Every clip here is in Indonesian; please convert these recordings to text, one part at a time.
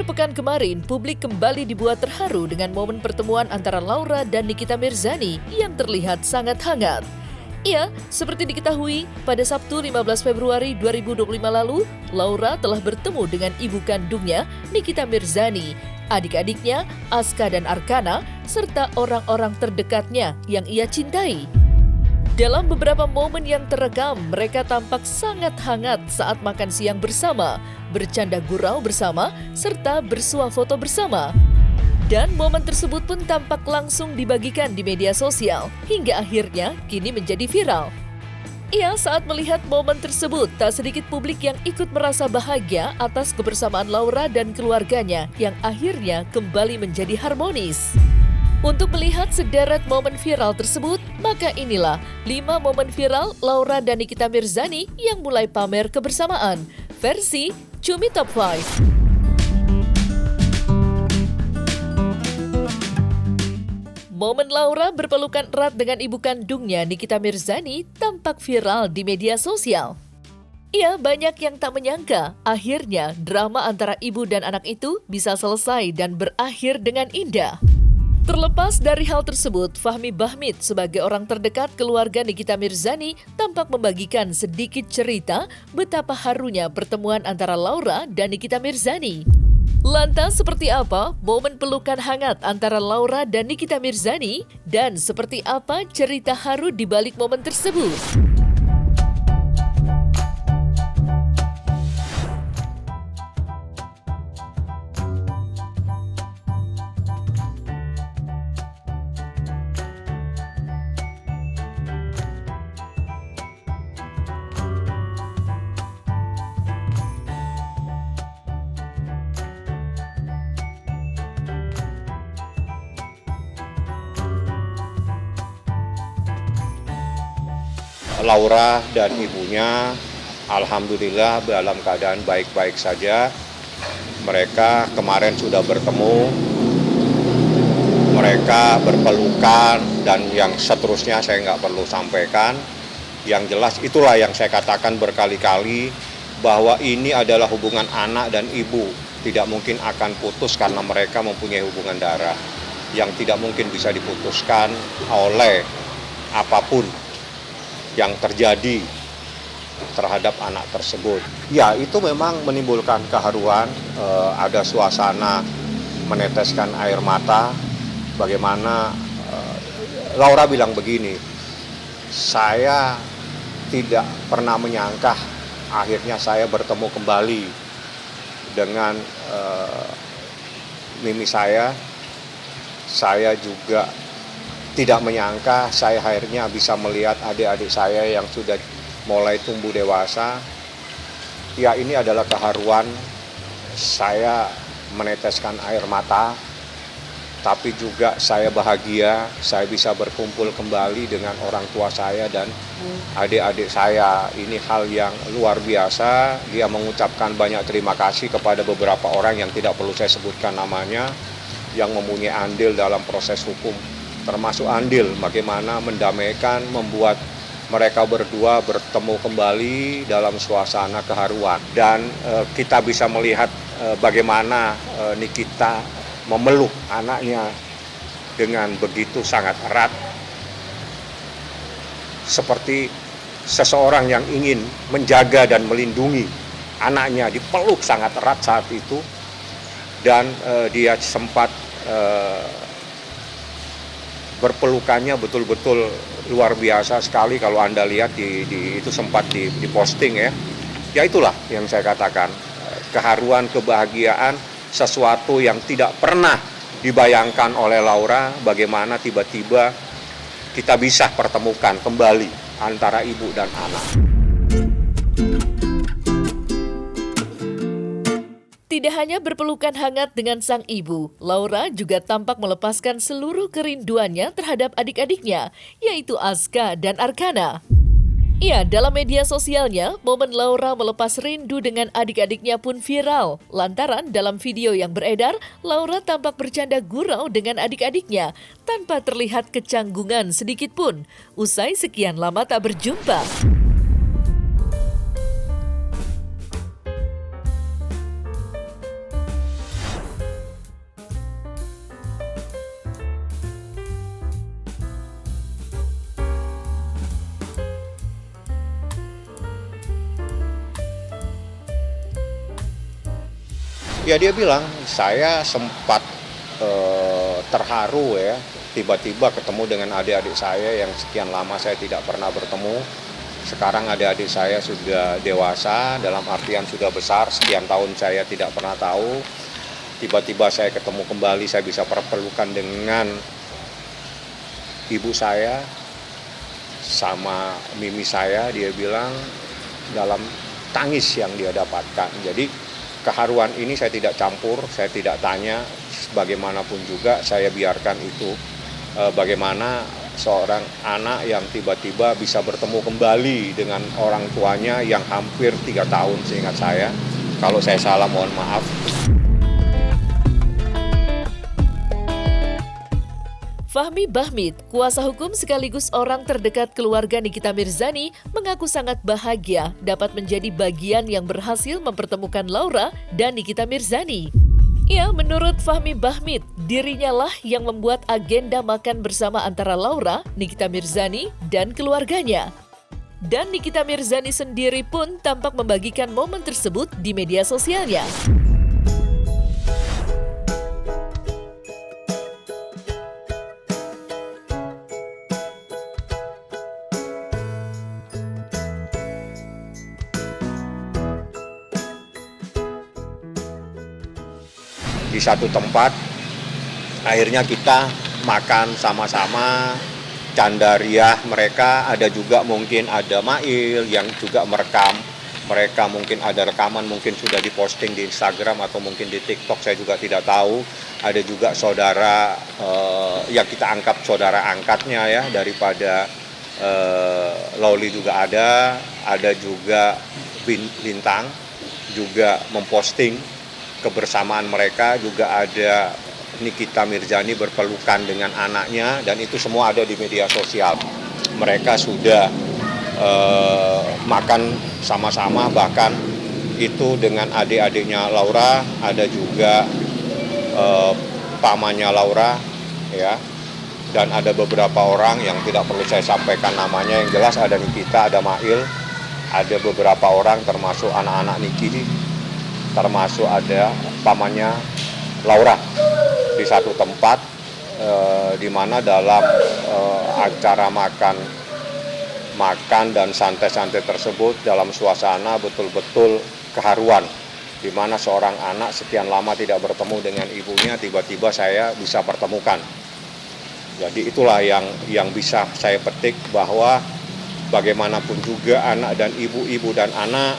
Akhir pekan kemarin, publik kembali dibuat terharu dengan momen pertemuan antara Laura dan Nikita Mirzani yang terlihat sangat hangat. Ya, seperti diketahui, pada Sabtu 15 Februari 2025 lalu, Laura telah bertemu dengan ibu kandungnya, Nikita Mirzani, adik-adiknya, Aska dan Arkana, serta orang-orang terdekatnya yang ia cintai. Dalam beberapa momen yang terekam, mereka tampak sangat hangat saat makan siang bersama, bercanda gurau bersama, serta bersuah foto bersama. Dan momen tersebut pun tampak langsung dibagikan di media sosial, hingga akhirnya kini menjadi viral. Ia saat melihat momen tersebut, tak sedikit publik yang ikut merasa bahagia atas kebersamaan Laura dan keluarganya yang akhirnya kembali menjadi harmonis. Untuk melihat sederet momen viral tersebut, maka inilah 5 momen viral Laura dan Nikita Mirzani yang mulai pamer kebersamaan, versi Cumi Top 5. Momen Laura berpelukan erat dengan ibu kandungnya Nikita Mirzani tampak viral di media sosial. Ia banyak yang tak menyangka akhirnya drama antara ibu dan anak itu bisa selesai dan berakhir dengan indah. Terlepas dari hal tersebut, Fahmi Bahmid sebagai orang terdekat keluarga Nikita Mirzani tampak membagikan sedikit cerita betapa harunya pertemuan antara Laura dan Nikita Mirzani. Lantas seperti apa momen pelukan hangat antara Laura dan Nikita Mirzani? Dan seperti apa cerita haru di balik momen tersebut? Laura dan ibunya alhamdulillah dalam keadaan baik-baik saja. Mereka kemarin sudah bertemu, mereka berpelukan, dan yang seterusnya saya nggak perlu sampaikan. Yang jelas itulah yang saya katakan berkali-kali, bahwa ini adalah hubungan anak dan ibu. Tidak mungkin akan putus karena mereka mempunyai hubungan darah yang tidak mungkin bisa diputuskan oleh apapun yang terjadi terhadap anak tersebut. Ya, itu memang menimbulkan keharuan, ada suasana meneteskan air mata. Bagaimana Laura bilang begini, saya tidak pernah menyangka akhirnya saya bertemu kembali dengan mimi saya. Saya juga tidak menyangka saya akhirnya bisa melihat adik-adik saya yang sudah mulai tumbuh dewasa. Ya, ini adalah keharuan. Saya meneteskan air mata, tapi juga saya bahagia saya bisa berkumpul kembali dengan orang tua saya dan adik-adik saya. Ini hal yang luar biasa. Dia mengucapkan banyak terima kasih kepada beberapa orang yang tidak perlu saya sebutkan namanya, yang mempunyai andil dalam proses hukum, termasuk andil bagaimana mendamaikan, membuat mereka berdua bertemu kembali dalam suasana keharuan. Dan kita bisa melihat bagaimana Nikita memeluk anaknya dengan begitu sangat erat, seperti seseorang yang ingin menjaga dan melindungi anaknya, dipeluk sangat erat saat itu. Dan dia sempat berpelukannya betul-betul luar biasa sekali. Kalau Anda lihat itu sempat diposting ya. Ya, itulah yang saya katakan, keharuan, kebahagiaan, sesuatu yang tidak pernah dibayangkan oleh Laura, bagaimana tiba-tiba kita bisa pertemukan kembali antara ibu dan anak. Tidak hanya berpelukan hangat dengan sang ibu, Laura juga tampak melepaskan seluruh kerinduannya terhadap adik-adiknya, yaitu Aska dan Arkana. Ya, dalam media sosialnya, momen Laura melepas rindu dengan adik-adiknya pun viral. Lantaran dalam video yang beredar, Laura tampak bercanda gurau dengan adik-adiknya, tanpa terlihat kecanggungan sedikit pun. Usai sekian lama tak berjumpa. Ya dia bilang, saya sempat terharu ya, tiba-tiba ketemu dengan adik-adik saya yang sekian lama saya tidak pernah bertemu. Sekarang adik-adik saya sudah dewasa, dalam artian sudah besar, sekian tahun saya tidak pernah tahu. Tiba-tiba saya ketemu kembali, saya bisa perpelukan dengan ibu saya, sama mimi saya, dia bilang dalam tangis yang dia dapatkan. Jadi keharuan ini saya tidak campur, saya tidak tanya, bagaimanapun juga saya biarkan itu. Bagaimana seorang anak yang tiba-tiba bisa bertemu kembali dengan orang tuanya yang hampir 3 tahun seingat saya. Kalau saya salah mohon maaf. Fahmi Bahmid, kuasa hukum sekaligus orang terdekat keluarga Nikita Mirzani, mengaku sangat bahagia dapat menjadi bagian yang berhasil mempertemukan Laura dan Nikita Mirzani. Ya, menurut Fahmi Bahmid, dirinya lah yang membuat agenda makan bersama antara Laura, Nikita Mirzani, dan keluarganya. Dan Nikita Mirzani sendiri pun tampak membagikan momen tersebut di media sosialnya. Di satu tempat, akhirnya kita makan sama-sama, candariah mereka, ada juga mungkin ada Mail yang juga merekam. Mereka mungkin ada rekaman, mungkin sudah diposting di Instagram atau mungkin di TikTok, saya juga tidak tahu. Ada juga saudara yang kita anggap saudara angkatnya ya, daripada Loli juga ada juga Bintang juga memposting kebersamaan mereka, juga ada Nikita Mirzani berpelukan dengan anaknya, dan itu semua ada di media sosial. Mereka sudah makan sama-sama, bahkan itu dengan adik-adiknya Laura, ada juga pamannya Laura ya, dan ada beberapa orang yang tidak perlu saya sampaikan namanya, yang jelas ada Nikita, ada Mail, ada beberapa orang termasuk anak-anak Niki, termasuk ada pamannya Laura di satu tempat, di mana dalam acara makan dan santai-santai tersebut dalam suasana betul-betul keharuan, di mana seorang anak sekian lama tidak bertemu dengan ibunya, tiba-tiba saya bisa pertemukan. Jadi itulah yang bisa saya petik, bahwa bagaimanapun juga anak dan ibu dan anak,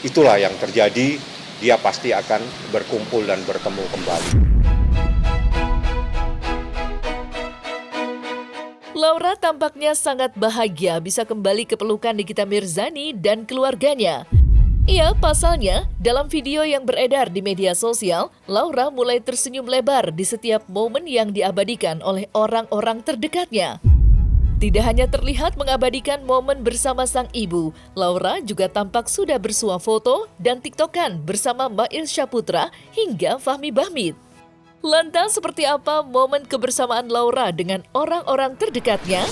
itulah yang terjadi. Dia pasti akan berkumpul dan bertemu kembali. Laura tampaknya sangat bahagia bisa kembali ke pelukan Nikita Mirzani dan keluarganya. Iya, pasalnya, dalam video yang beredar di media sosial, Laura mulai tersenyum lebar di setiap momen yang diabadikan oleh orang-orang terdekatnya. Tidak hanya terlihat mengabadikan momen bersama sang ibu, Laura juga tampak sudah bersuah foto dan tiktokan bersama Mail Syaputra hingga Fahmi Bahmid. Lantas seperti apa momen kebersamaan Laura dengan orang-orang terdekatnya?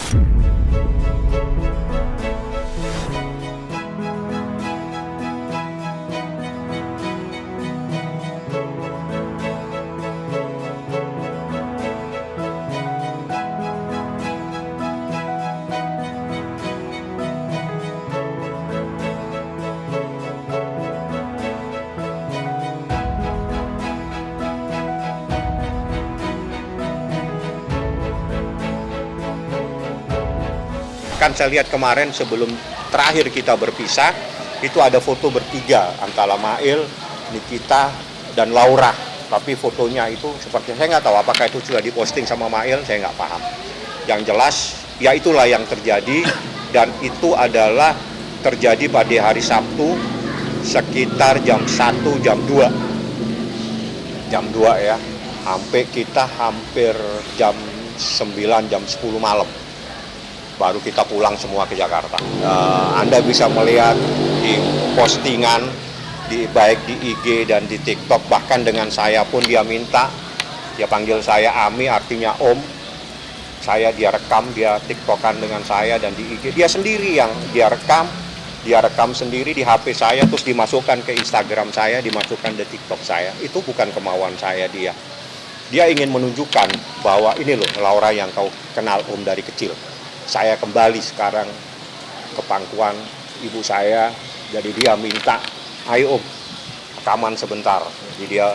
Kan saya lihat kemarin sebelum terakhir kita berpisah, itu ada foto bertiga antara Mail, Nikita, dan Laura. Tapi fotonya itu seperti, saya nggak tahu apakah itu sudah diposting sama Mail, saya nggak paham. Yang jelas, ya itulah yang terjadi, dan itu adalah terjadi pada hari Sabtu sekitar jam 1, jam 2. Jam 2 ya, sampai kita hampir jam 9, jam 10 malam. Baru kita pulang semua ke Jakarta. Anda bisa melihat di postingan, baik di IG dan di TikTok, bahkan dengan saya pun dia minta, dia panggil saya Ami, artinya Om. Dia rekam, dia TikTokan dengan saya, dan di IG dia sendiri yang dia rekam, Dia rekam sendiri di HP saya, terus dimasukkan ke Instagram saya, dimasukkan di TikTok saya. Itu bukan kemauan saya dia. Dia ingin menunjukkan bahwa ini loh Laura yang kau kenal Om dari kecil. Saya kembali sekarang ke pangkuan ibu saya, jadi dia minta, ayo Om, rekaman sebentar. Jadi dia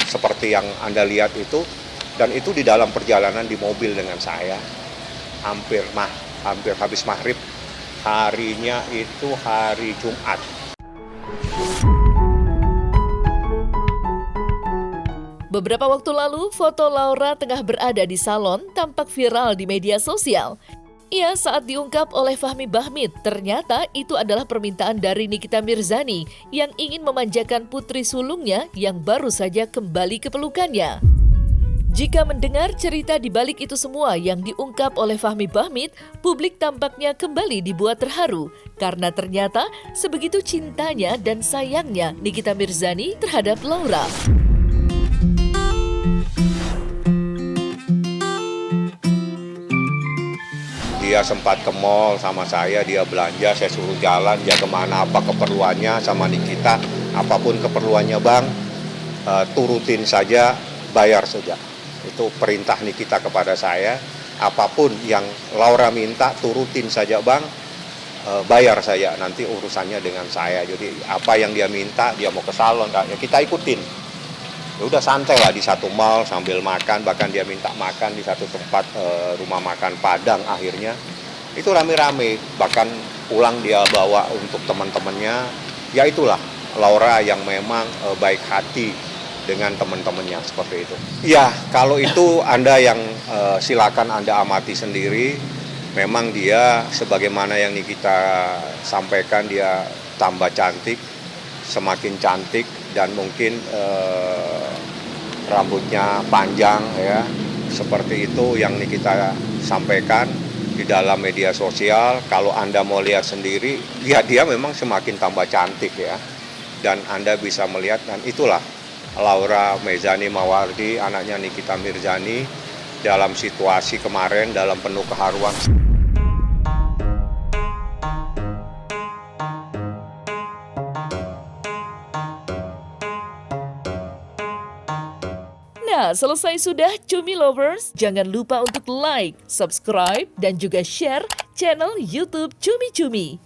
seperti yang Anda lihat itu, dan itu di dalam perjalanan di mobil dengan saya, hampir habis maghrib, harinya itu hari Jumat. Beberapa waktu lalu, foto Laura tengah berada di salon tampak viral di media sosial. Ia saat diungkap oleh Fahmi Bahmit, ternyata itu adalah permintaan dari Nikita Mirzani yang ingin memanjakan putri sulungnya yang baru saja kembali ke pelukannya. Jika mendengar cerita di balik itu semua yang diungkap oleh Fahmi Bahmit, publik tampaknya kembali dibuat terharu karena ternyata sebegitu cintanya dan sayangnya Nikita Mirzani terhadap Laura. Dia sempat ke mall sama saya, dia belanja, saya suruh jalan, dia kemana apa keperluannya sama Nikita, apapun keperluannya Bang, turutin saja, bayar saja. Itu perintah Nikita kepada saya, apapun yang Laura minta turutin saja Bang, bayar saja, nanti urusannya dengan saya. Jadi apa yang dia minta, dia mau ke salon, ya kita ikutin. Ya udah santai lah di satu mall sambil makan, bahkan dia minta makan di satu tempat rumah makan Padang akhirnya. Itu rame-rame, bahkan pulang dia bawa untuk teman-temannya. Ya itulah Laura yang memang baik hati dengan teman-temannya seperti itu. Ya, kalau itu Anda yang silakan Anda amati sendiri. Memang dia sebagaimana yang kita sampaikan, dia tambah cantik, semakin cantik, dan mungkin rambutnya panjang ya, seperti itu yang kita sampaikan di dalam media sosial. Kalau Anda mau lihat sendiri, ya dia memang semakin tambah cantik ya, dan Anda bisa melihat, dan itulah Laura Mezani Mawardi, anaknya Nikita Mirzani, dalam situasi kemarin dalam penuh keharuan. Nah, selesai sudah Cumi Lovers. Jangan lupa untuk like, subscribe, dan juga share channel YouTube Cumi Cumi.